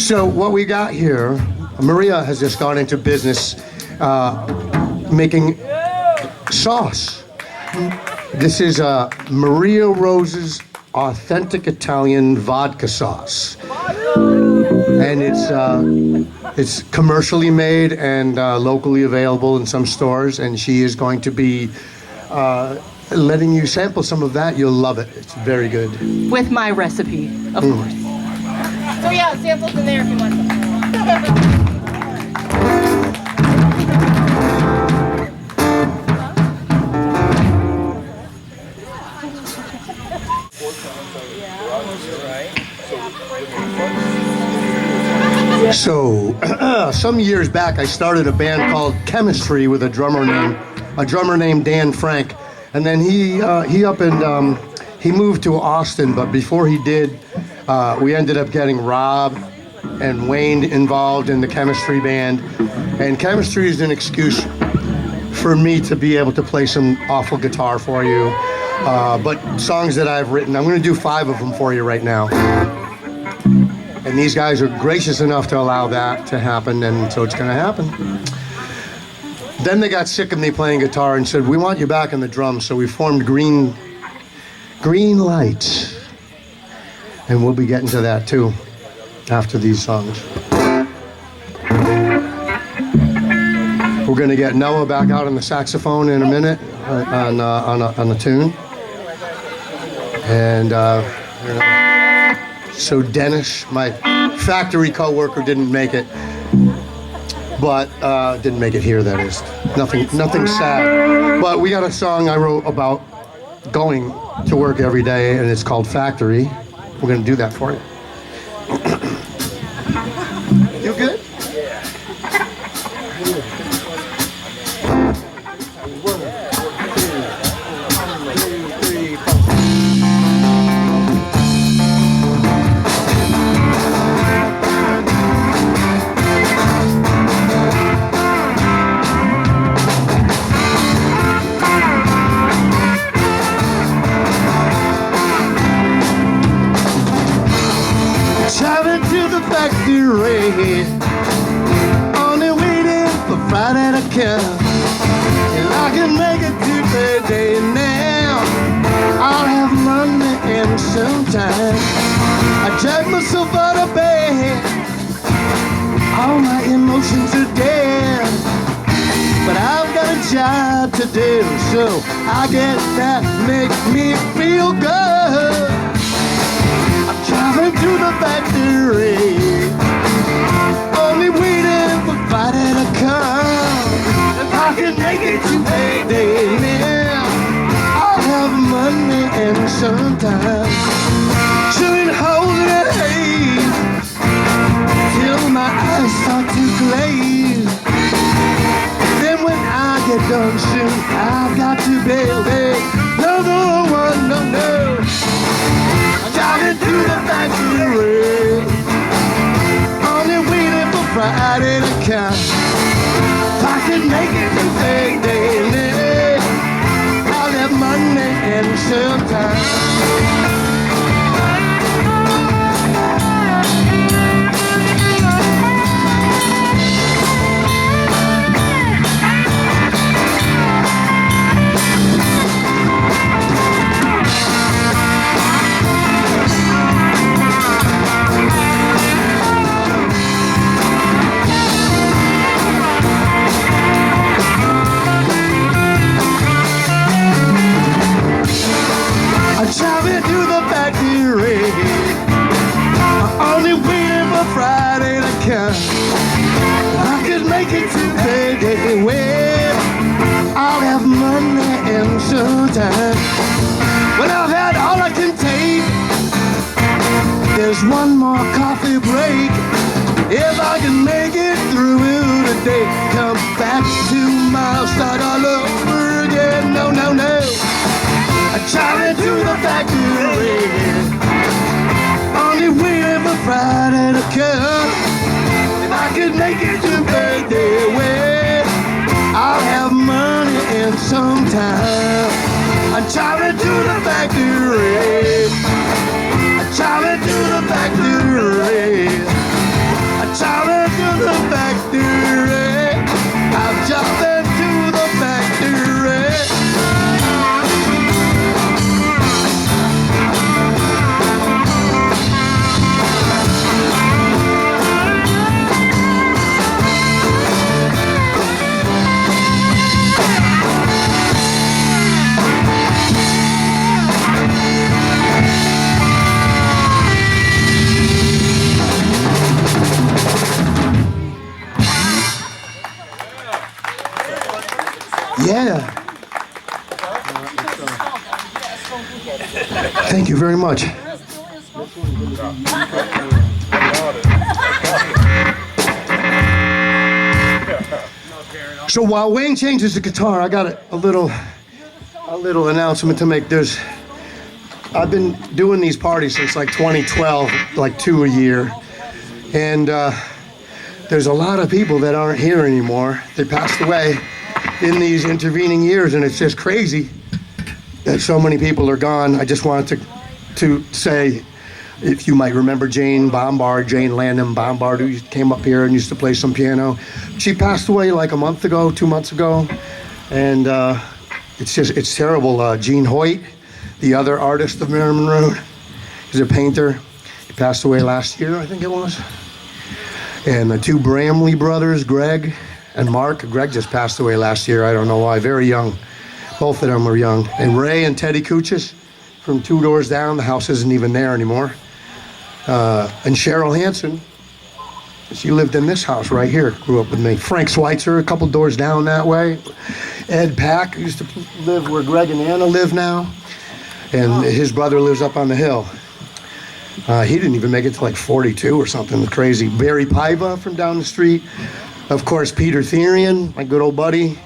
So what we got here, Maria has just gone into business making sauce. This is Maria Rose's authentic Italian vodka sauce. And it's commercially made and locally available in some stores, and she is going to be letting you sample some of that. You'll love it. It's very good. With my recipe, of course. So yeah, samples in there if you want some. So, some years back, I started a band called Chemistry with a drummer named Dan Frank, and then he moved to Austin. But before he did, we ended up getting Rob and Wayne involved in the Chemistry band, and Chemistry is an excuse for me to be able to play some awful guitar for you. But songs that I've written, I'm going to do 5 of them for you right now. And these guys are gracious enough to allow that to happen, and so it's going to happen. Then they got sick of me playing guitar and said, "We want you back on the drums," so we formed Green Light. And we'll be getting to that too after these songs. We're going to get Noah back out on the saxophone in a minute on a tune. And so Dennis, my factory co-worker, didn't make it, but didn't make it here. That is nothing sad. But we got a song I wrote about going to work every day, and it's called Factory. We're going to do that for you. You good? Only waiting for Friday to come. Till I can make it to payday now. I'll have money and sometime I drag myself out of bed. All my emotions are dead, but I've got a job to do, so I guess that makes me feel good. I'm driving to the factory, only waiting for Friday to come. If I can make it to payday now, I'll have money and sometime chilling holes in the haze till my eyes start to glaze. Then when I get done soon, I've got to build another one, no. I'm driving to the factory, only waiting for Friday to come. If I can make it to payday, I'll have money and sometime. Driving to the factory, only waiting for Friday to come. I could make it to payday, well, I'll have money and sometime. When I've had all I can take, there's one more coffee break. If I can make it through today, come back tomorrow, start all over again. No. Driving to the factory, only waiting for Friday to come. If I could make it to payday, well, I'll have money and sometime. I'm driving to the factory, I'm driving to the factory, Thank you very much. So while Wayne changes the guitar, I got a little announcement to make. I've been doing these parties since like 2012, like 2 a year, and there's a lot of people that aren't here anymore. They passed away in these intervening years, and it's just crazy that so many people are gone. I just wanted to say, if you might remember Jane Landon Bombard, who came up here and used to play some piano. She passed away like a month ago, 2 months ago, and it's terrible. Gene Hoyt, the other artist of Merriman Road, he's a painter. He passed away last year, I think it was. And the two Bramley brothers, Greg and Mark. Greg just passed away last year. I don't know why. Very young. Both of them were young. And Ray and Teddy Kuchis from 2 doors down. The house isn't even there anymore. And Cheryl Hansen. She lived in this house right here. Grew up with me. Frank Schweitzer, a couple doors down that way. Ed Pack used to live where Greg and Anna live now. And his brother lives up on the hill. He didn't even make it to like 42 or something crazy. Barry Paiva from down the street. Of course, Peter Therian, my good old buddy.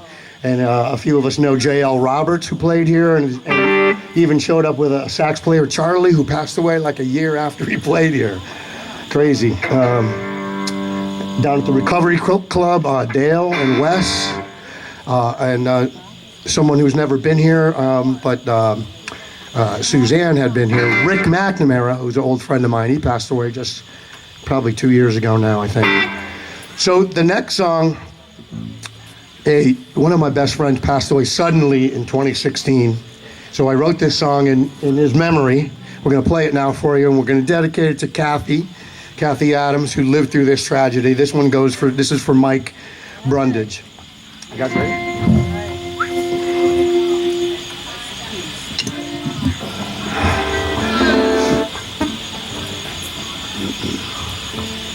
And a few of us know J.L. Roberts, who played here. And he even showed up with a sax player, Charlie, who passed away like a year after he played here. Crazy. Down at the Recovery Club, Dale and Wes. And someone who's never been here, but Suzanne had been here. Rick McNamara, who's an old friend of mine, he passed away just probably 2 years ago now, I think. So the next song, one of my best friends passed away suddenly in 2016. So I wrote this song in his memory. We're going to play it now for you, and we're going to dedicate it to Kathy Adams, who lived through this tragedy. This is for Mike Brundage. You guys ready?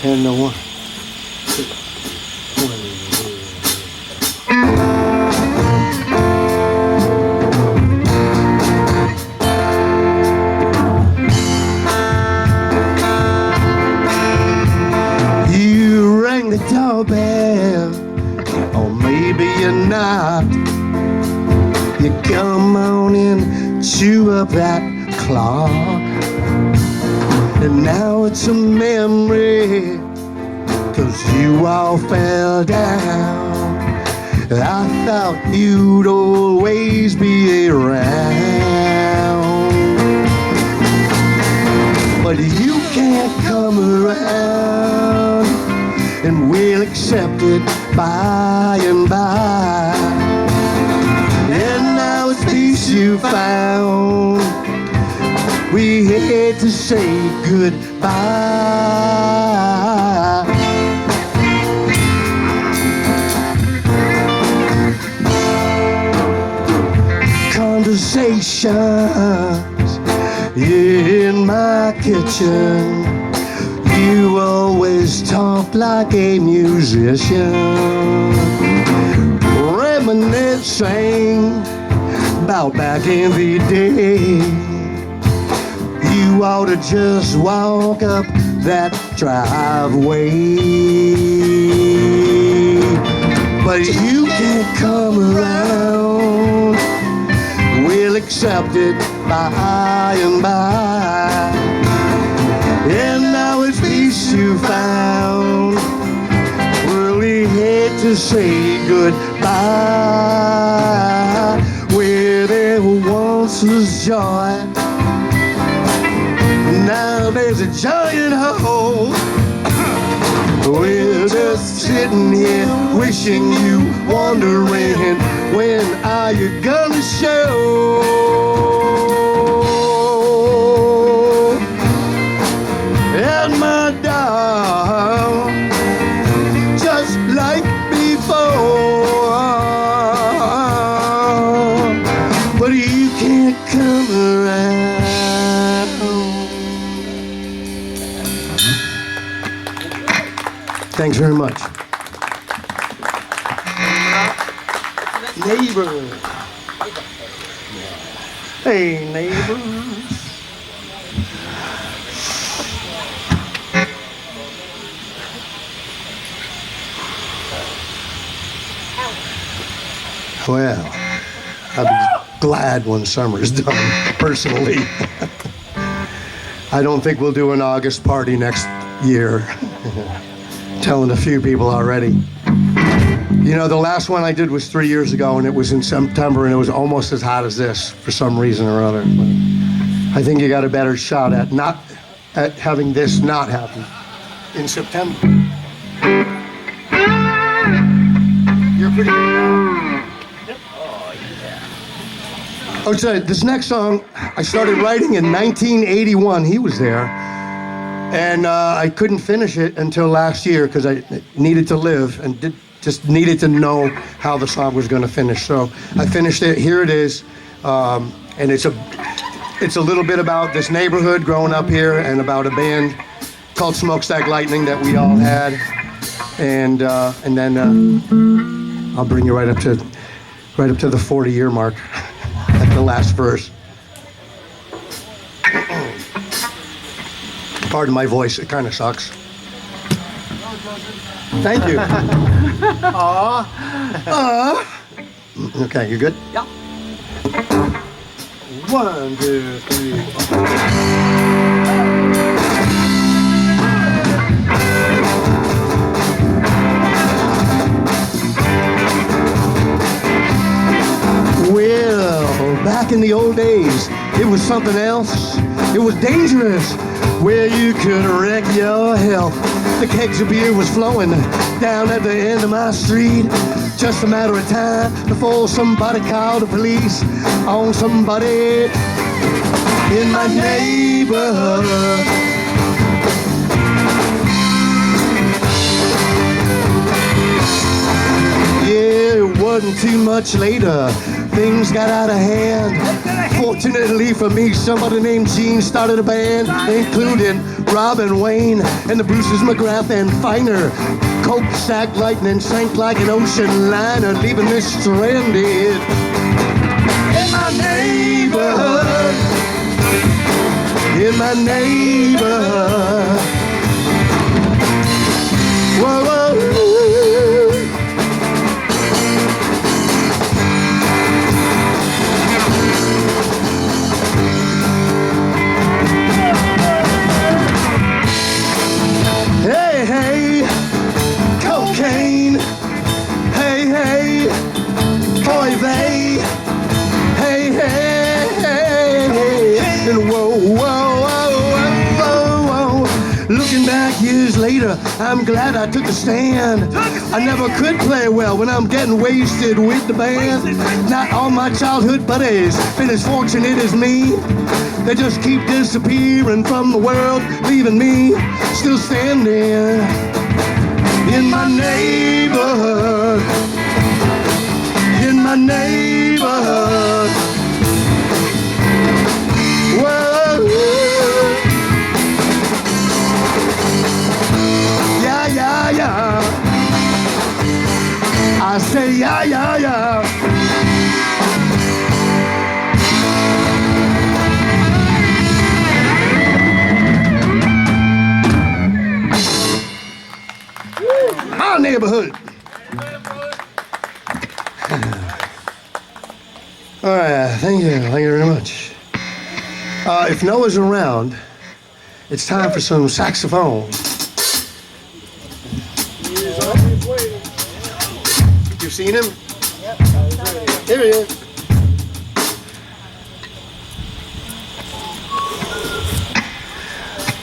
And the one. You rang the doorbell, or maybe you're not. You come on in, chew up that clock. And now it's a memory, 'cause you all fell down. I thought you'd always be around, but you can't come around, and we'll accept it by and by. And now it's peace you found. We hate to say goodbye. Conversations in my kitchen. You always talk like a musician, reminiscing about back in the day. You ought to just walk up that driveway, but you can't come around. We'll accept it by and by. And now it's peace you found. Really hate to say goodbye. Where there once was joy, now there's a giant hole. We're just sitting here wishing you, wondering when are you gonna show? And my doll, just like before, but you can't come around. Thanks very much. Neighbor. Hey, neighbors. Well, I'll be glad when summer's done, personally. I don't think we'll do an August party next year. Telling a few people already. You know, the last one I did was 3 years ago, and it was in September, and it was almost as hot as this for some reason or other. But I think you got a better shot at having this not happen in September. You're pretty good now. Yep. Oh, yeah. Oh, sorry, this next song I started writing in 1981. He was there. And I couldn't finish it until last year because I needed to live and just needed to know how the song was going to finish. So I finished it. Here it is. And it's a little bit about this neighborhood growing up here and about a band called Smokestack Lightning that we all had. And then I'll bring you right up to the 40-year mark at the last verse. Pardon my voice, it kind of sucks. Thank you. Okay, you good? Yeah. 1, 2, 3, 4. Well, back in the old days, it was something else. It was dangerous, where you could wreck your health. The kegs of beer was flowing down at the end of my street. Just a matter of time before somebody called the police on somebody in my neighborhood. Yeah, it wasn't too much later. Things got out of hand. Fortunately for me, somebody named Gene started a band, including Robin Wayne and the Bruces McGrath and Finer. Coke stack lightning sank like an ocean liner, leaving me stranded in my neighborhood. In my neighborhood. Whoa, whoa, whoa. Hey, hey, cocaine. Hey, hey, boy, they. Hey, hey, hey, hey. And whoa, whoa, whoa, whoa, whoa. Looking back years later, I'm glad I took a stand. I never could play well when I'm getting wasted with the band. Not all my childhood buddies been as fortunate as me. They just keep disappearing from the world, leaving me still standing in my neighborhood. In my neighborhood. Whoa. Yeah, yeah, yeah. I say yeah, yeah, yeah. Our neighborhood. All right, thank you very much. If Noah's around, it's time for some saxophone. You've seen him? Here he is.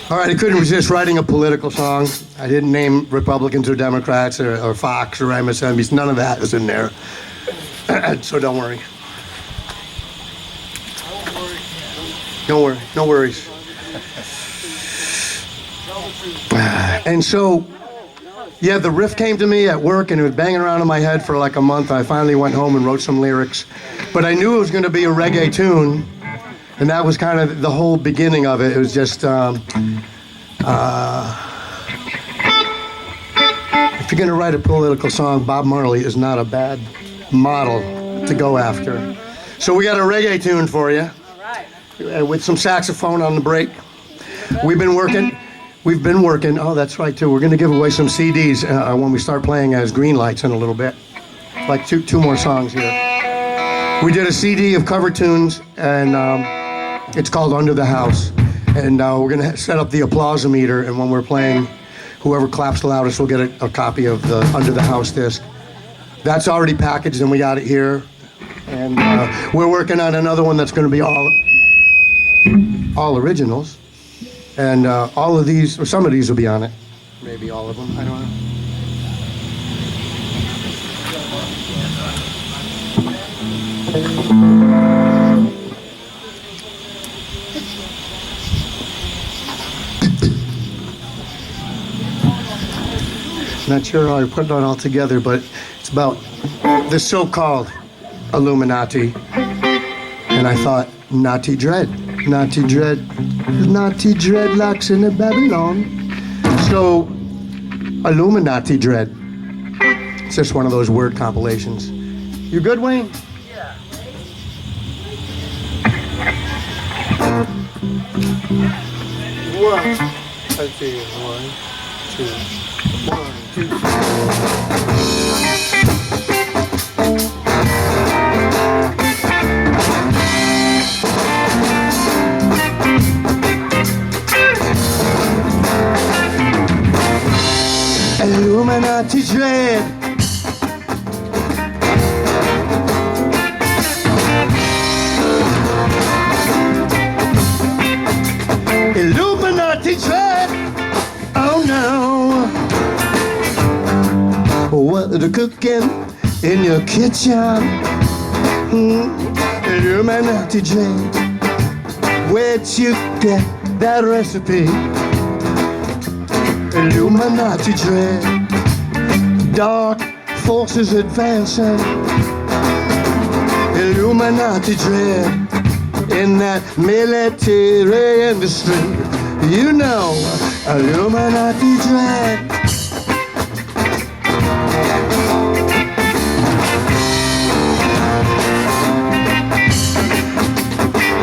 All right, I couldn't resist writing a political song. I didn't name Republicans or Democrats or Fox or MSNBC. None of that is in there. So don't worry. Don't worry. No worries. And so, yeah, the riff came to me at work, and it was banging around in my head for like a month. I finally went home and wrote some lyrics. But I knew it was going to be a reggae tune. And that was kind of the whole beginning of it. It was just, if you're going to write a political song, Bob Marley is not a bad model to go after. So we got a reggae tune for you. with some saxophone on the break. We've been working. Oh, that's right, too. We're going to give away some CDs when we start playing as Green Lights in a little bit. Like two more songs here. We did a CD of cover tunes, and it's called Under the House. And we're going to set up the applause-o-meter, and when we're playing, whoever claps the loudest will get a copy of the Under the House disc. That's already packaged, and we got it here. And we're working on another one that's going to be all originals. And all of these, or some of these will be on it. Maybe all of them, I don't know. Not sure how I put it all together, but it's about the so-called Illuminati. And I thought, naughty dreadlocks in the Babylon. So, Illuminati dread. It's just one of those word compilations. You good, Wayne? Yeah. One. Let's see. 1, 2. 1, 2, 3. Illuminati dread. Illuminati dread. Oh no. What are cooking in your kitchen? Illuminati dread. Where'd you get that recipe? Illuminati dread. Dark forces advancing. Illuminati dread. In that military industry, you know, Illuminati dread.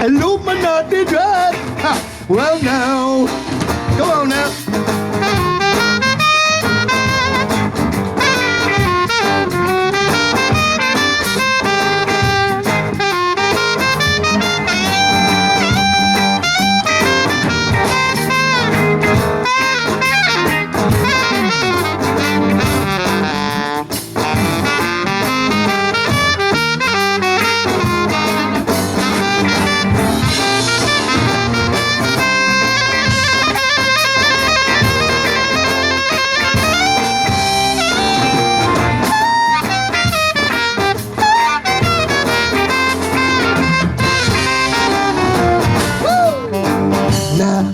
Illuminati dread. Ha. Well now, come on now.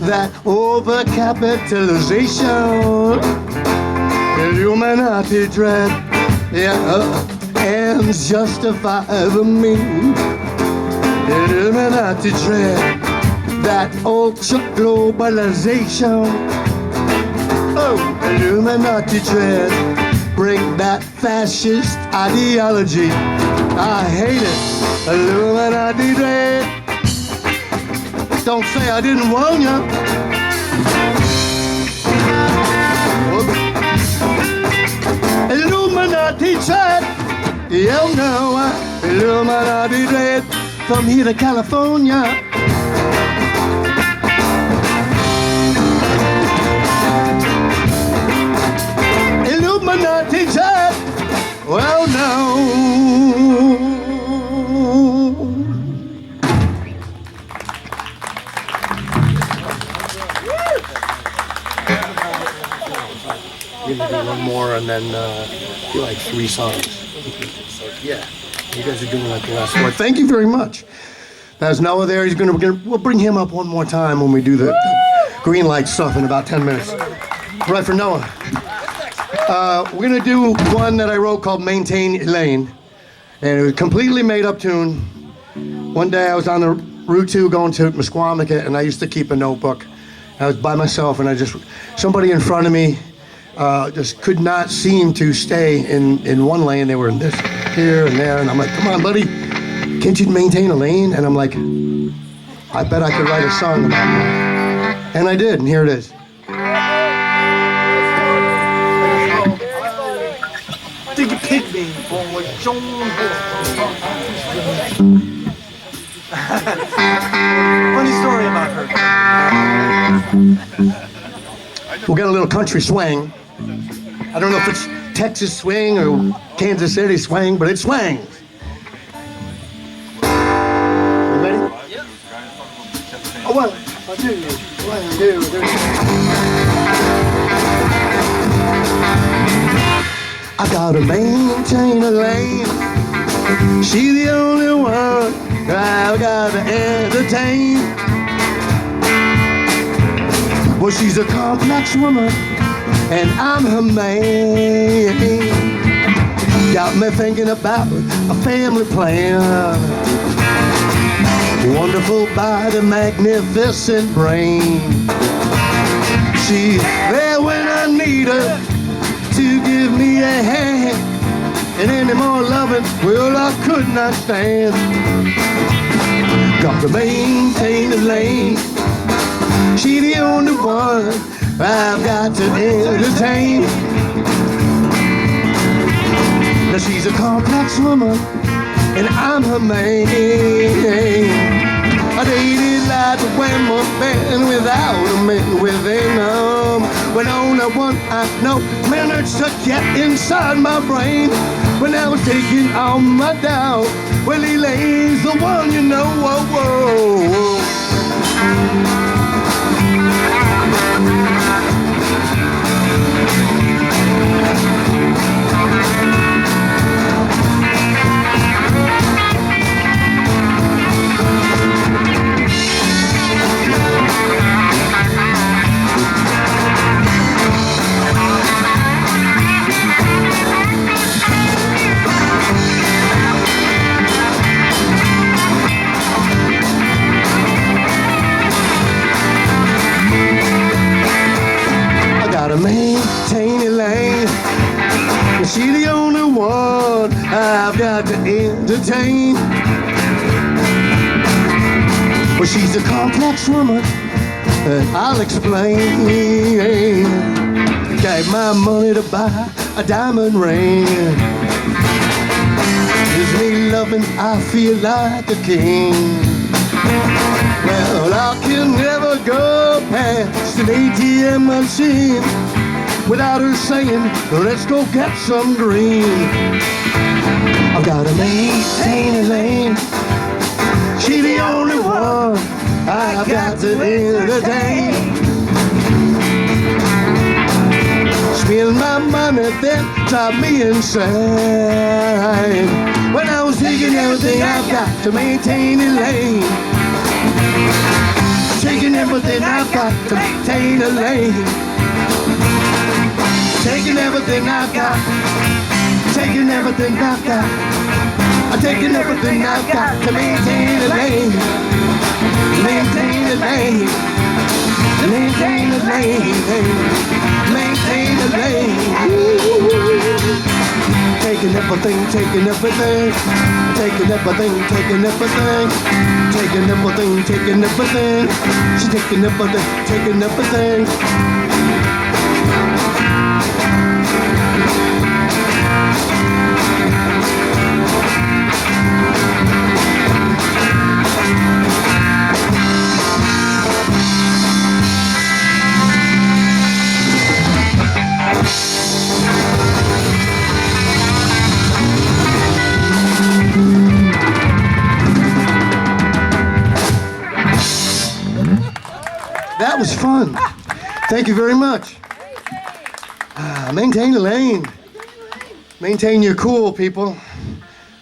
That overcapitalization, Illuminati dread, ends justify the means. Illuminati dread, that ultra globalization. Oh, Illuminati dread, bring that fascist ideology. I hate it. Illuminati dread. Don't say I didn't warn you. Illuminati dread. You know, Illuminati dread. From here to California. Illuminati dread. Well, no. One more and then do like 3 songs. So yeah, you guys are doing like the last 4. Thank you very much. There's Noah there. We'll bring him up one more time when we do the green light stuff in about 10 minutes. Right for Noah. We're gonna do one that I wrote called "Maintain Elaine," and it was a completely made-up tune. One day I was on the Route 2 going to Mesquamicut, and I used to keep a notebook. I was by myself, and somebody in front of me just could not seem to stay in one lane. They were in this, here, and there, and I'm like, come on, buddy, can't you maintain a lane? And I'm like, I bet I could write a song about that. And I did, and here it is. Dig a pygmy boy, John. Funny story about her. We'll get a little country swing. I don't know if it's Texas swing or Kansas City swing, but it swangs. You ready? Yeah. Oh, well, I'll do you. 1, 2, 3. I gotta maintain a lane. She's the only one I've gotta entertain. Well, she's a complex woman, and I'm her man. Got me thinking about a family plan. Wonderful body, magnificent brain. She's there when I need her to give me a hand. And any more loving, well, I could not stand. Got to maintain the lane. She's the only one I've got to entertain. Now she's a complex woman, and I'm her man. I dated like a whammo man without a man within them. When only one I know managed to get inside my brain. When I was taking all my doubt, well, Elaine's the one, you know. Whoa, whoa, whoa. Maintain a lane. She's the only one I've got to entertain. Well, she's a complex woman, and I'll explain. Gave my money to buy a diamond ring. Gives me loving, I feel like a king. Well, I can never go past an ATM machine without her saying, let's go get some green. I've got to maintain a lane. She's the only one I've got to entertain. Spend my money, then drive me insane. When I was taking everything I've got to maintain a lane. Taking everything I've got to maintain a lane. Taking everything I've got. Taking everything I've got. I'm taking everything I've got to maintain a lane. Maintain a lane. Maintain a lane. Maintain a lane. Taking everything, taking everything. Taking everything, taking everything. Taking everything, taking everything. She's taking everything, taking everything. That was fun. Thank you very much. Maintain the lane. Maintain your cool, people.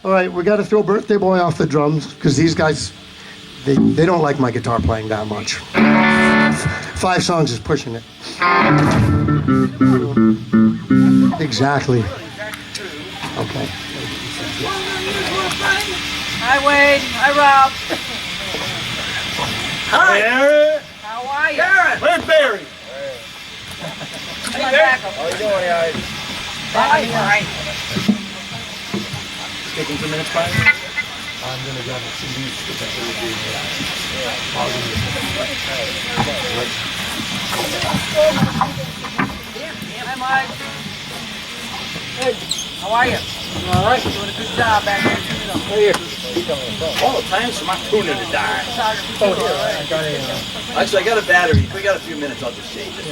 All right, we got to throw Birthday Boy off the drums because these guys, they don't like my guitar playing that much. 5 songs is pushing it. Exactly. Okay. Hi, Wade. Hi, Rob. Hi, Aaron. How are you? Aaron. Where's Barry? How are you doing, guys? Fine. Taking 2 minutes, Brian? Hi, Mike. Hey, how are you? All right. Doing a good job back there. All the times for my tuner to die. Oh, here, I got a. Actually, I got a battery. If we got a few minutes, I'll just change it.